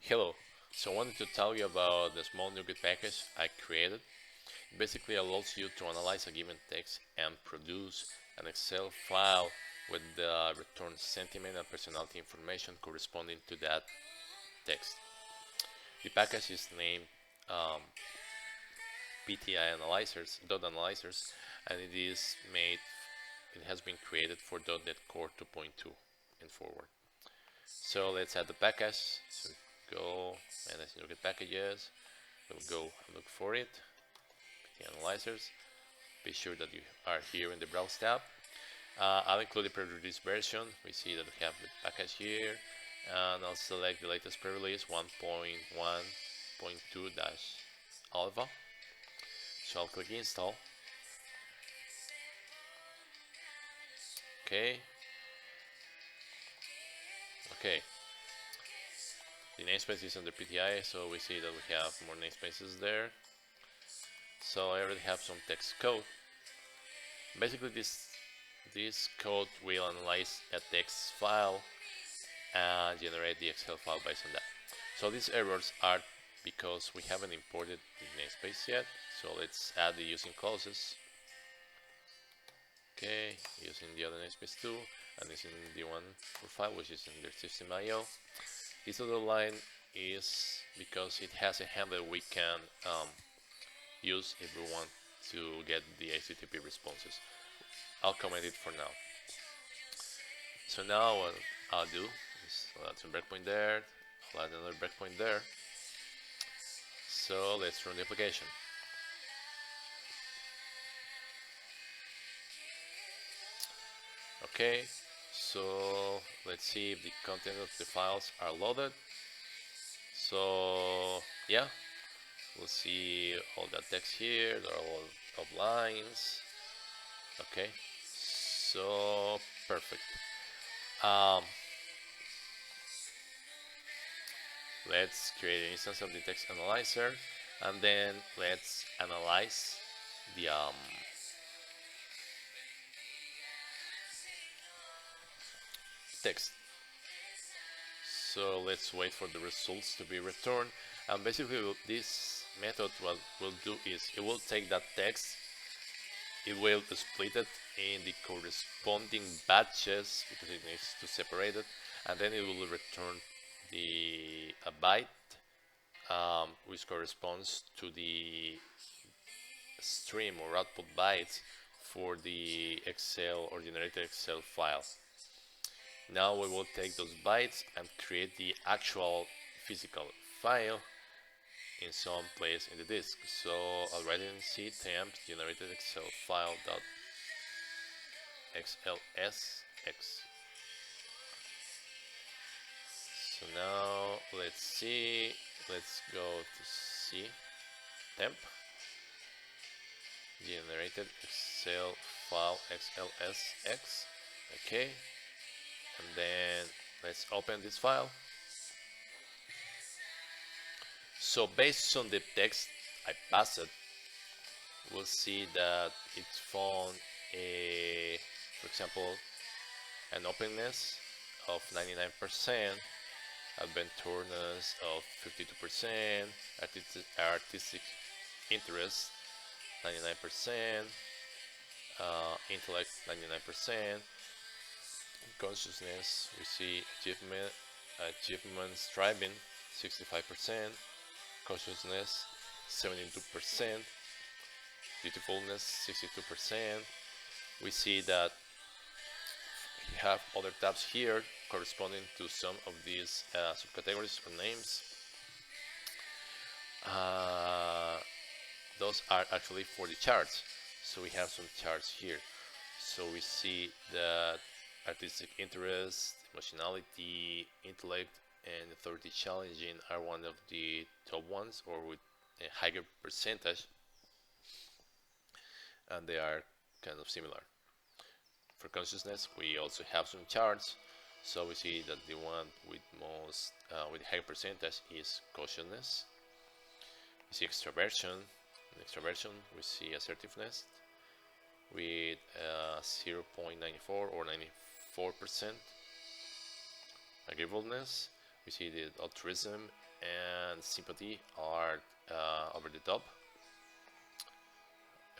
Hello, so I wanted to tell you about the small NuGet package I created. It basically allows you to analyze a given text and produce an Excel file with the returned sentiment and personality information corresponding to that text. The package is named um, PTI analyzers, .analyzers, and it has been created for .NET Core 2.2 and forward. So let's add the package. So go manage NuGet packages. We'll go and look for it. Analyzers. Be sure that you are here in the Browse tab. I'll include the pre-release version. We see that we have the package here, and I'll select the latest pre-release 1.1.2-alpha. So I'll click install. Okay. Okay. The namespace is under PTI, so we see that we have more namespaces there. So I already have some text code. Basically, this code will analyze a text file and generate the Excel file based on that. So these errors are because we haven't imported the namespace yet. So let's add the using clauses. Okay, using the other namespace too, and using the one for file, which is in the system.io. This other line is because it has a handler we can use if we want to get the HTTP responses. I'll comment it for now. So now what I'll do is I'll add some breakpoint there, I'll add another breakpoint there. So let's run the application. Okay, so let's see if the content of the files are loaded. So yeah, we'll see all that text here. There are a lot of lines. Okay, so perfect. Let's create an instance of the text analyzer, and then let's analyze the text. So let's wait for the results to be returned, and basically this method what will do is it will take that text, it will split it in the corresponding batches because it needs to separate it, and then it will return a byte which corresponds to the stream or output bytes for the Excel or generated Excel file. Now we will take those bytes and create the actual physical file in some place in the disk. So I'll write in C temp generated Excel file dot XLSX. So now let's see, let's go to C temp generated Excel file XLSX. Okay, and then let's open this file. So based on the text I passed, we'll see that it found for example, an openness of 99%, adventurousness of 52%, artistic interest 99%, intellect 99%, consciousness we see achievement striving 65%, consciousness 72%, beautifulness 62%. We see that we have other tabs here corresponding to some of these subcategories or names. Those are actually for the charts, so we have some charts here. So we see that artistic interest, emotionality, intellect, and authority challenging are one of the top ones, or with a higher percentage, and they are kind of similar. For consciousness, we also have some charts. So we see that the one with with high percentage is cautiousness. We see extroversion. In extroversion, we see assertiveness with 0.94 or 94%. Agreeableness We see the altruism and sympathy are over the top.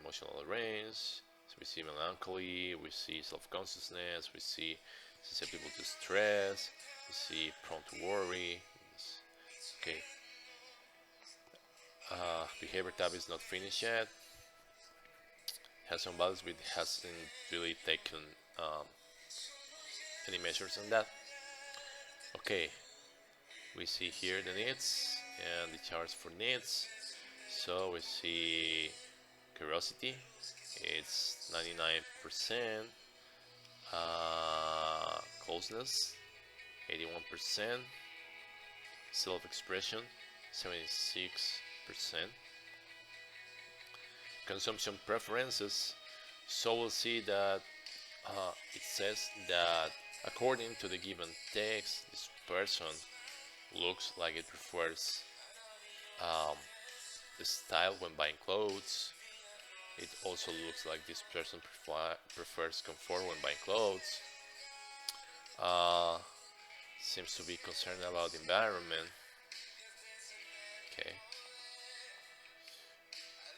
Emotional range. So we see melancholy, we see self-consciousness, we see susceptible to stress, we see prone to worry. Okay. Behavior tab is not finished yet. Has some values, but hasn't really taken um, any measures on that. Okay, we see here the needs and the charts for needs. So we see curiosity, it's 99%, closeness, 81%, self-expression, 76%, consumption preferences. So we'll see that it says that according to the given text, this person looks like it prefers the style when buying clothes. It also looks like this person prefers comfort when buying clothes. Seems to be concerned about the environment. Okay.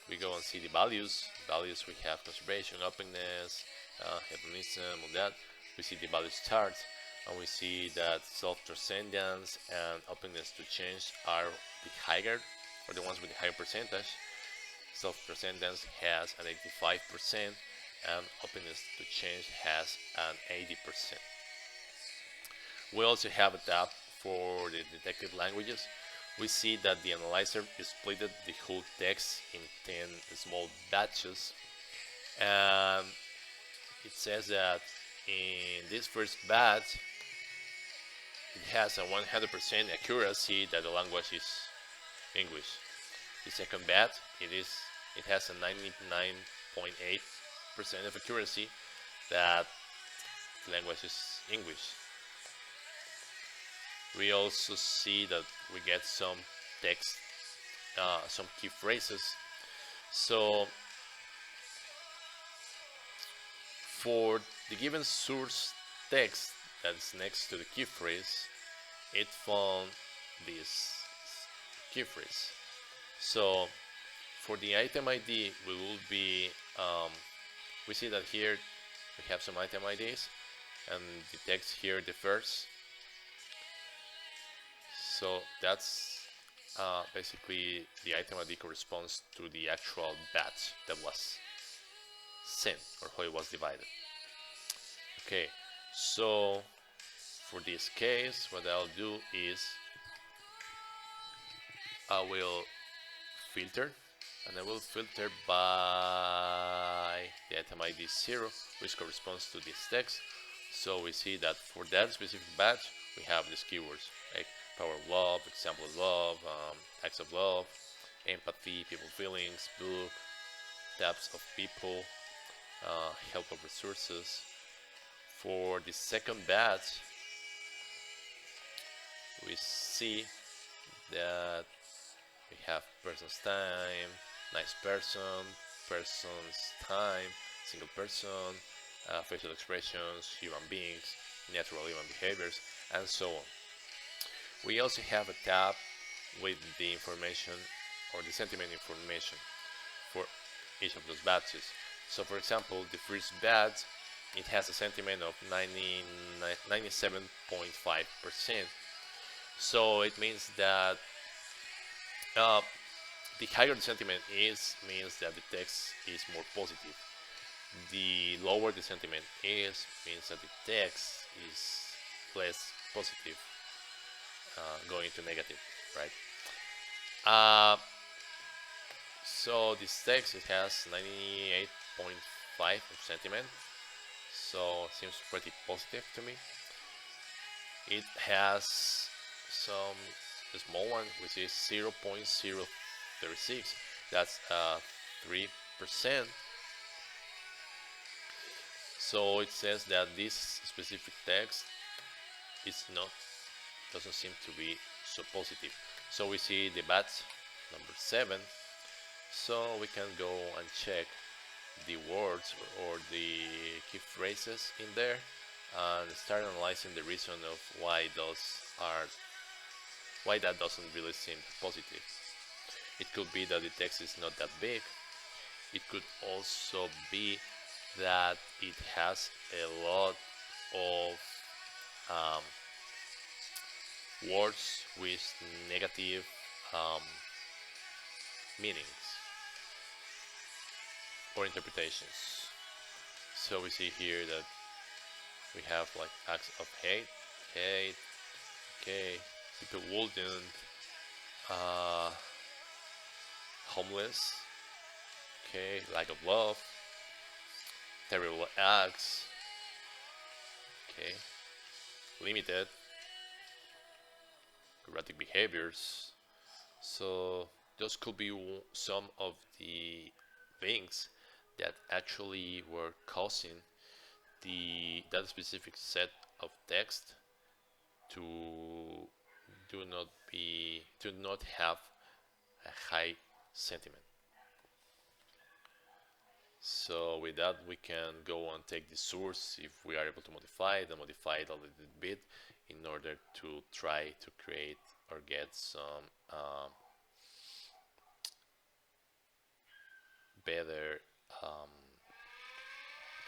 We go and see the values. Values, we have conservation, openness, hedonism, all that. We see the values chart, and we see that self-transcendence and openness to change are the higher, or the ones with the higher percentage. Self-transcendence has an 85%, and openness to change has an 80%. We also have a tab for the detected languages. We see that the analyzer split the whole text in 10 small batches, and it says that in this first batch it has a 100% accuracy that the language is English. The second batch it has a 99.8% of accuracy that the language is English. We also see that we get some text, some key phrases. So for the given source text that's next to the key phrase, it found this key phrase. So for the item ID, we will be, we see that here we have some item IDs, and the text here differs. So that's basically the item ID corresponds to the actual batch that was sent, or how it was divided. Okay, so for this case, what I'll do is I will filter, and I will filter by the item ID 0, which corresponds to this text. So we see that for that specific batch, we have these keywords like power of love, example of love, acts of love, empathy, people feelings, book, types of people, help of resources. For the second batch, we see that we have person's time, nice person, person's time, single person, facial expressions, human beings, natural human behaviors, and so on. We also have a tab with the information or the sentiment information for each of those batches. So for example, the first batch, it has a sentiment of 97.5%. So it means that the higher the sentiment is, means that the text is more positive. The lower the sentiment is, means that the text is less positive, going to negative, right? So this text, it has 98.5 of sentiment, so it seems pretty positive to me. It has some small one, which is 0.036. That's 3%. So it says that this specific text doesn't seem to be so positive. So we see the batch number 7. So we can go and check the words or the key phrases in there and start analyzing the reason of why those are why that doesn't really seem positive. It could be that the text is not that big. It could also be that it has a lot of um, words with negative um, meanings or interpretations. So we see here that we have like acts of hate, okay, people wouldn't, uh, homeless, okay, lack of love, terrible acts, okay, limited, erratic behaviors. So those could be some of the things that actually were causing that specific set of text to to not have a high sentiment. So with that, we can go and take the source if we are able to modify it, and modify it a little bit in order to try to create or get some better um,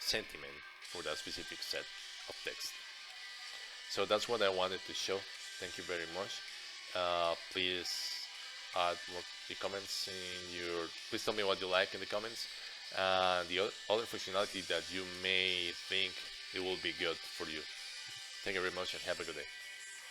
sentiment for that specific set of text. So that's what I wanted to show. Thank you very much. Please add more the comments in your. Please tell me what you like in the comments. The other functionality that you may think it will be good for you. Thank you very much and have a good day.